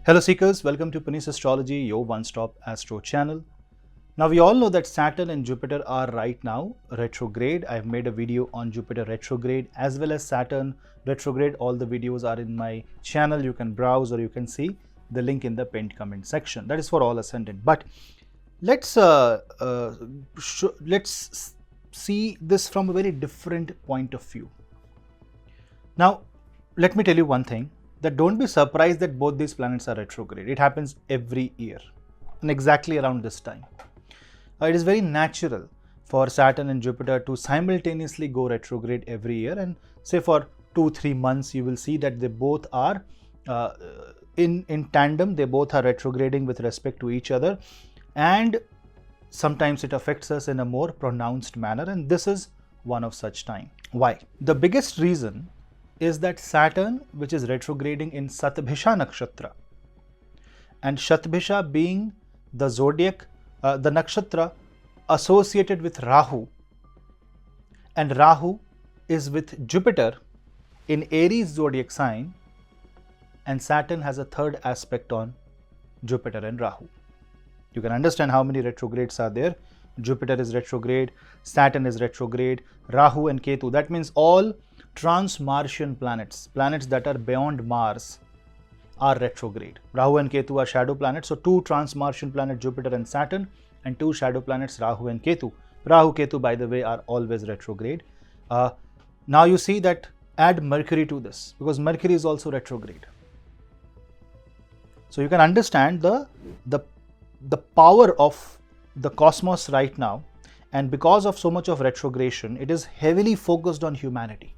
Hello Seekers, welcome to Punneits Astrology, your one-stop astro channel. Now we all know that Saturn and Jupiter are right now retrograde. I've made a video on Jupiter retrograde as well as Saturn retrograde. All the videos are in my channel. You can browse or you can see the link in the pinned comment section. That is for all ascendant. But let's see this from a very different point of view. Now, let me tell you one thing. That don't be surprised that both these planets are retrograde. It happens every year and exactly around this time. It is very natural for Saturn and Jupiter to simultaneously go retrograde every year, and say for 2-3 months you will see that they both are in tandem. They both are retrograding with respect to each other, and sometimes it affects us in a more pronounced manner, and this is one of such time. Why? The biggest reason is that Saturn, which is retrograding in Satabhisha nakshatra, and Shatbhisha being the zodiac, the nakshatra associated with Rahu, and Rahu is with Jupiter in Aries zodiac sign, and Saturn has a third aspect on Jupiter and Rahu. You can understand how many retrogrades are there. Jupiter is retrograde, Saturn is retrograde, Rahu and Ketu. That means all trans-Martian planets, planets that are beyond Mars, are retrograde. Rahu and Ketu are shadow planets. So, two trans-Martian planets, Jupiter and Saturn, and two shadow planets, Rahu and Ketu. Rahu, Ketu, by the way, are always retrograde. Now you see that add Mercury to this, because Mercury is also retrograde. So, you can understand the power of the cosmos right now, and because of so much of retrogression, it is heavily focused on humanity.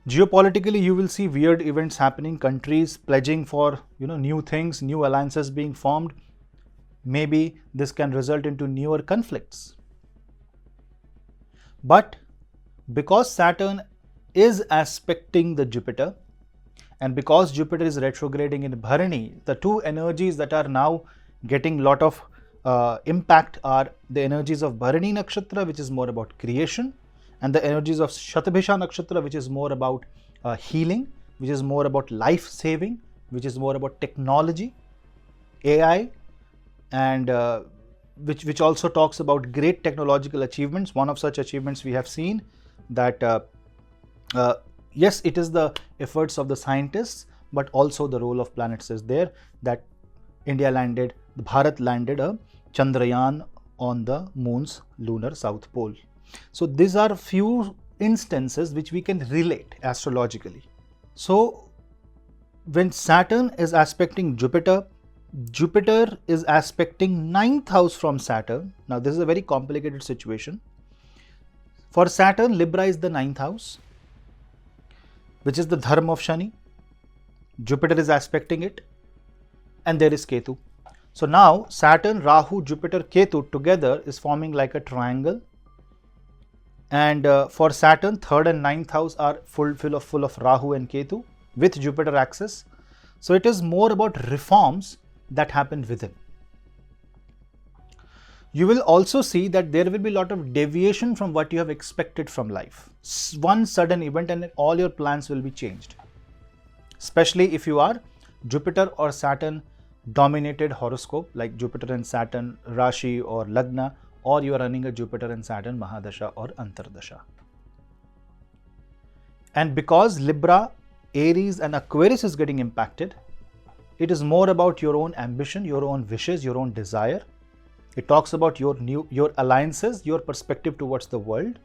Geopolitically, you will see weird events happening, countries pledging for new things, new alliances being formed. Maybe this can result into newer conflicts. But because Saturn is aspecting the Jupiter, and because Jupiter is retrograding in Bharani, the two energies that are now getting lot of impact are the energies of Bharani nakshatra, which is more about creation, and the energies of Shatabhisha nakshatra, which is more about healing, which is more about life saving, which is more about technology, AI, and which also talks about great technological achievements. One of such achievements we have seen that yes, it is the efforts of the scientists, but also the role of planets is there. That Bharat landed a Chandrayaan on the moon's lunar south pole. So these are few instances which we can relate astrologically. So when Saturn is aspecting Jupiter, Jupiter is aspecting 9th house from Saturn. Now this is a very complicated situation. For Saturn, Libra is the 9th house, which is the dharma of Shani. Jupiter is aspecting it, and there is Ketu. So now Saturn, Rahu, Jupiter, Ketu together is forming like a triangle. And for Saturn, 3rd and 9th house are full of Rahu and Ketu with Jupiter axis. So it is more about reforms that happen within. You will also see that there will be a lot of deviation from what you have expected from life. One sudden event and all your plans will be changed. Especially if you are Jupiter or Saturn dominated horoscope, like Jupiter and Saturn, Rashi or Lagna, or you are running a Jupiter and Saturn Mahadasha or Antardasha. And because Libra, Aries and Aquarius is getting impacted, it is more about your own ambition, your own wishes, your own desire. It talks about your alliances, your perspective towards the world.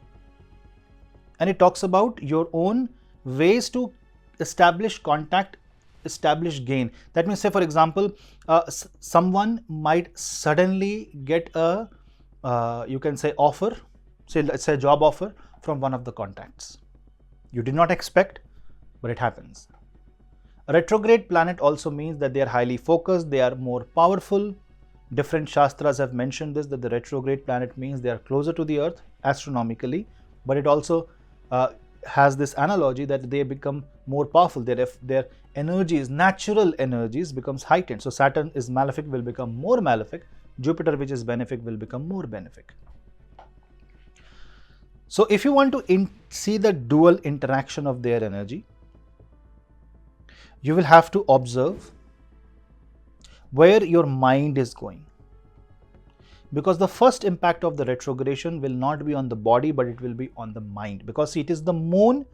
And it talks about your own ways to establish contact, establish gain. That means, say for example, someone might suddenly get a you can say offer, say let's say a job offer from one of the contacts. You did not expect, but it happens. A retrograde planet also means that they are highly focused, they are more powerful. Different Shastras have mentioned this, that the retrograde planet means they are closer to the earth astronomically, but it also has this analogy that they become more powerful. Their energies, natural energies becomes heightened. So Saturn is malefic, will become more malefic. Jupiter, which is benefic, will become more benefic. So if you want to see the dual interaction of their energy, You will have to observe where your mind is going. Because the first impact of the retrogression will not be on the body, but it will be on the mind. Because it is the moon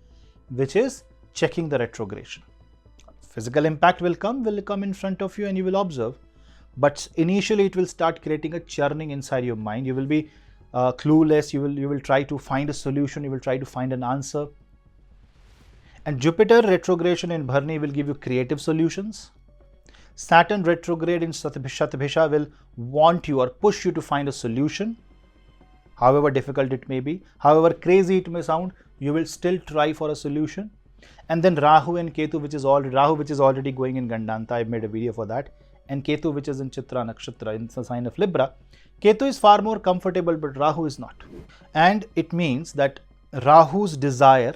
which is checking the retrogression. Physical impact will come in front of you and you will observe. But initially it will start creating a churning inside your mind. You will be clueless. You will try to find a solution. You will try to find an answer. And Jupiter retrogression in Bharni will give you creative solutions. Saturn retrograde in Shatabhisha will want you or push you to find a solution. However difficult it may be, however crazy it may sound, you will still try for a solution. And then Rahu and Ketu, which is already going in Gandanta, I've made a video for that, and Ketu, which is in Chitra Nakshatra, in the sign of Libra. Ketu is far more comfortable, but Rahu is not. And it means that Rahu's desire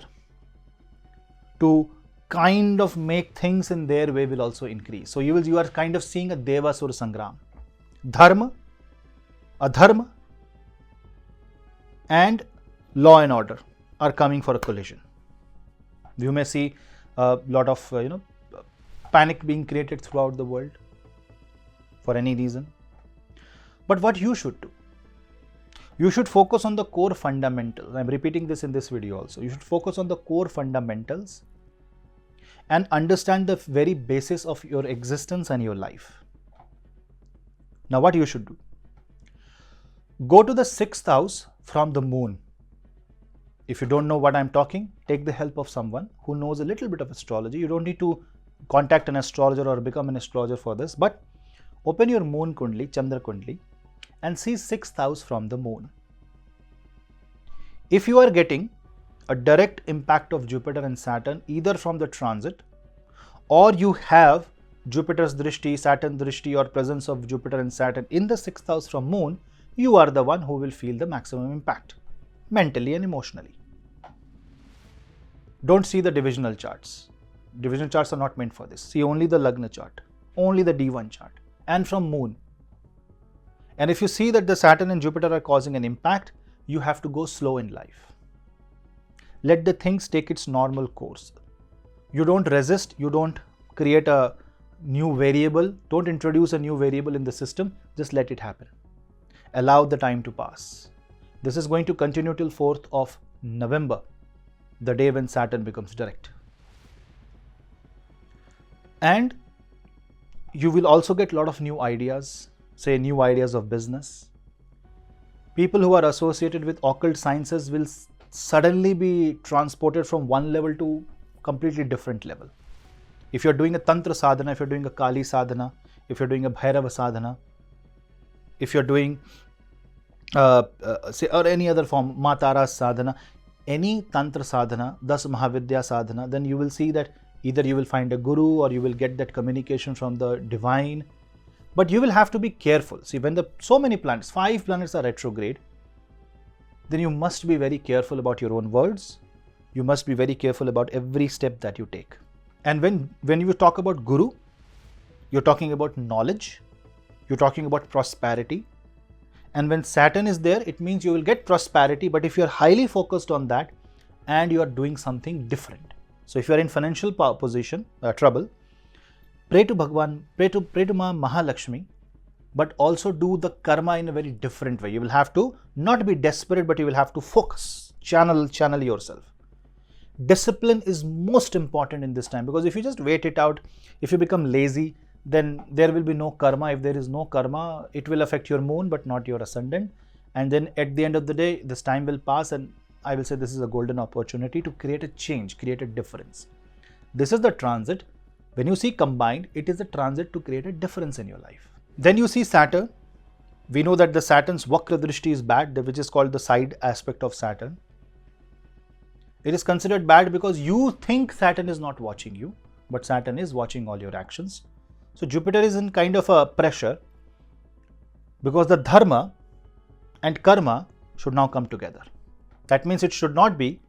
to kind of make things in their way will also increase. So you are kind of seeing a Devasura Sangram. Dharma, Adharma, and law and order are coming for a collision. You may see a lot of panic being created throughout the world for any reason. But what you should do? You should focus on the core fundamentals. I'm repeating this in this video also. You should focus on the core fundamentals and understand the very basis of your existence and your life. Now what you should do? Go to the 6th house from the moon. If you don't know what I'm talking, take the help of someone who knows a little bit of astrology. You don't need to contact an astrologer or become an astrologer for this, but open your moon kundli, Chandra kundli, and see 6th house from the moon. If you are getting a direct impact of Jupiter and Saturn either from the transit, or you have Jupiter's drishti, Saturn drishti, or presence of Jupiter and Saturn in the 6th house from moon, you are the one who will feel the maximum impact, mentally and emotionally. Don't see the divisional charts. Divisional charts are not meant for this. See only the Lagna chart, only the D1 chart, and from moon. And if you see that the Saturn and Jupiter are causing an impact, you have to go slow in life. Let the things take its normal course. You don't resist, you don't create a new variable, don't introduce a new variable in the system, just let it happen. Allow the time to pass. This is going to continue till 4th of November, the day when Saturn becomes direct. And you will also get a lot of new ideas, say new ideas of business. People who are associated with occult sciences will suddenly be transported from one level to completely different level. If you're doing a Tantra sadhana, if you're doing a Kali sadhana, if you're doing a Bhairava sadhana, if you're doing say or any other form, Matara sadhana, any Tantra sadhana, Das Mahavidya sadhana, then you will see that either you will find a guru or you will get that communication from the divine. But you will have to be careful. See, when so many planets, 5 planets are retrograde, then you must be very careful about your own words. You must be very careful about every step that you take. And when you talk about guru, you're talking about knowledge, you're talking about prosperity. And when Saturn is there, it means you will get prosperity, but if you're highly focused on that and you are doing something different. So if you are in financial position, trouble, pray to Bhagwan, pray to Ma Mahalakshmi, but also do the karma in a very different way. You will have to not be desperate, but you will have to focus, channel yourself. Discipline is most important in this time, because if you just wait it out, if you become lazy, then there will be no karma. If there is no karma, it will affect your moon but not your ascendant. And then at the end of the day, this time will pass, and I will say this is a golden opportunity to create a change, create a difference. This is the transit. When you see combined, it is a transit to create a difference in your life. Then you see Saturn. We know that the Saturn's Vakra Drishti is bad, which is called the side aspect of Saturn. It is considered bad because you think Saturn is not watching you, but Saturn is watching all your actions. So Jupiter is in kind of a pressure because the dharma and karma should now come together. That means it should not be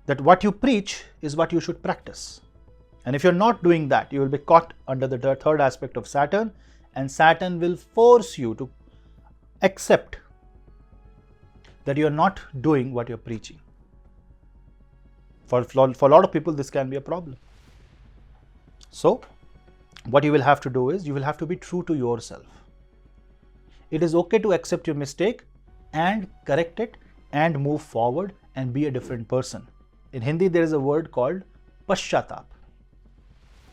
that what you preach is what you should practice. And if you're not doing that, you will be caught under the third aspect of Saturn, and Saturn will force you to accept that you're not doing what you're preaching. For a lot of people, this can be a problem. So what you will have to do is you will have to be true to yourself. It is okay to accept your mistake and correct it and move forward and be a different person. In Hindi, there is a word called paschatap,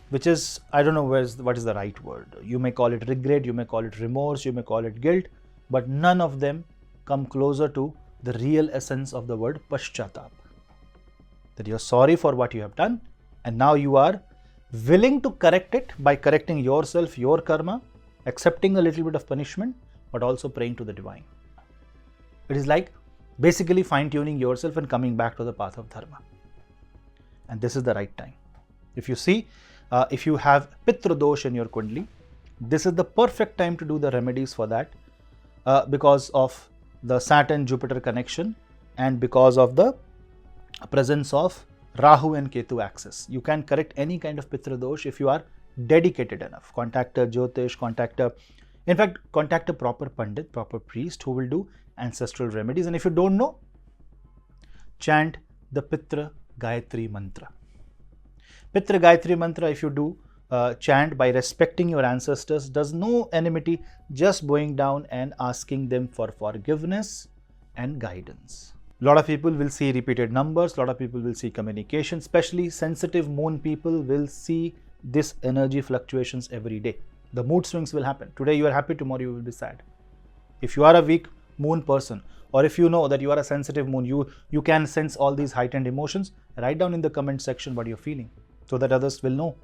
which is, I don't know what is the right word. You may call it regret, you may call it remorse, you may call it guilt, but none of them come closer to the real essence of the word paschatap. That you're sorry for what you have done and now you are willing to correct it by correcting yourself, your karma, accepting a little bit of punishment, but also praying to the divine. It is like basically fine-tuning yourself and coming back to the path of dharma. And this is the right time. If you see, if you have Pitra dosh in your kundli, this is the perfect time to do the remedies for that because of the Saturn-Jupiter connection and because of the presence of Rahu and Ketu axis. You can correct any kind of Pitra dosh if you are dedicated enough. Contact a Jyotish, contact a proper Pandit, proper priest who will do ancestral remedies. And if you don't know, chant the Pitra Gayatri mantra. Pitra Gayatri mantra, if you do chant by respecting your ancestors, does no enmity, just going down and asking them for forgiveness and guidance. A lot of people will see repeated numbers, a lot of people will see communication, especially sensitive moon people will see this energy fluctuations every day. The mood swings will happen. Today you are happy, tomorrow you will be sad. If you are a weak moon person, or if you know that you are a sensitive moon, you can sense all these heightened emotions, write down in the comment section what you're feeling so that others will know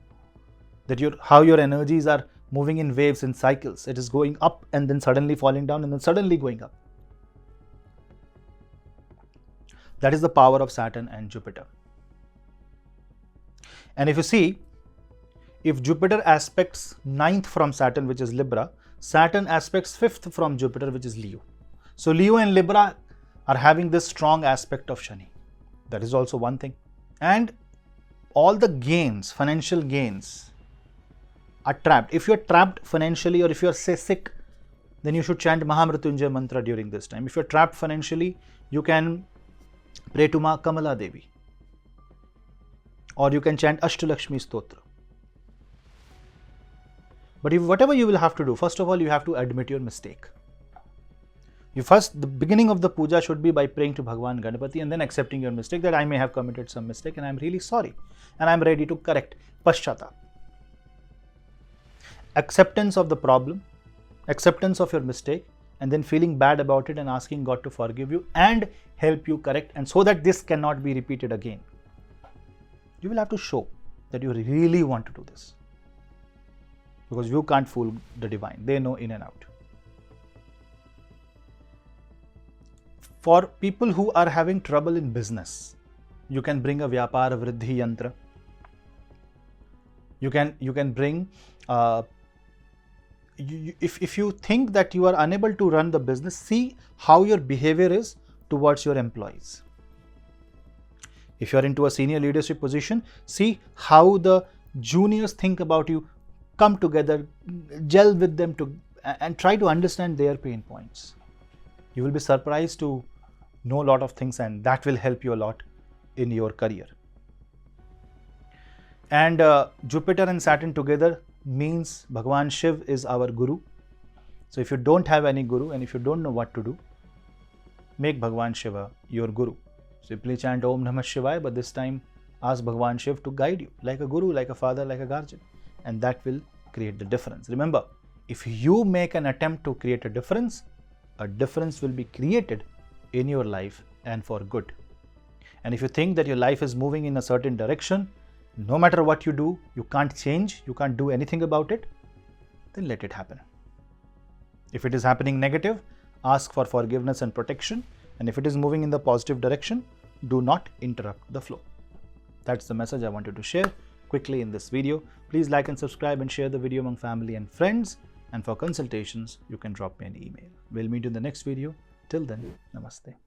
that how your energies are moving in waves, in cycles. It is going up and then suddenly falling down and then suddenly going up. That is the power of Saturn and Jupiter. And if you see, if Jupiter aspects 9th from Saturn, which is Libra, Saturn aspects 5th from Jupiter, which is Leo. So Leo and Libra are having this strong aspect of Shani. That is also one thing. And all the gains, financial gains, are trapped. If you're trapped financially or if you're say sick, then you should chant Mahamrityunjay mantra during this time. If you're trapped financially, you can pray to Ma Kamala Devi, or you can chant Ashtalakshmi Stotra. But whatever you will have to do, first of all, you have to admit your mistake. The beginning of the puja should be by praying to Bhagwan Ganapati and then accepting your mistake, that I may have committed some mistake and I'm really sorry and I'm ready to correct. Paschatap. Acceptance of the problem, acceptance of your mistake, and then feeling bad about it and asking God to forgive you and help you correct, and so that this cannot be repeated again. You will have to show that you really want to do this, because you can't fool the divine. They know in and out. For people who are having trouble in business, you can bring a Vyapar Vriddhi Yantra. You can bring if you think that you are unable to run the business, see how your behavior is towards your employees. If you are into a senior leadership position, see how the juniors think about you. Come together, gel with them and try to understand their pain points. You will be surprised to know a lot of things, and that will help you a lot in your career. And Jupiter and Saturn together means Bhagwan Shiv is our Guru. So if you don't have any Guru and if you don't know what to do, make Bhagwan Shiva your Guru. Simply chant Om Namah Shivaya, but this time ask Bhagwan Shiv to guide you like a Guru, like a father, like a guardian, and that will create the difference. Remember, if you make an attempt to create a difference will be created in your life and for good. And if you think that your life is moving in a certain direction, no matter what you do, you can't change, you can't do anything about it, then let it happen. If it is happening negative, ask for forgiveness and protection. And if it is moving in the positive direction, do not interrupt the flow. That's the message I wanted to share quickly in this video. Please like and subscribe and share the video among family and friends. And for consultations, you can drop me an email. We'll meet in the next video. Till then, namaste.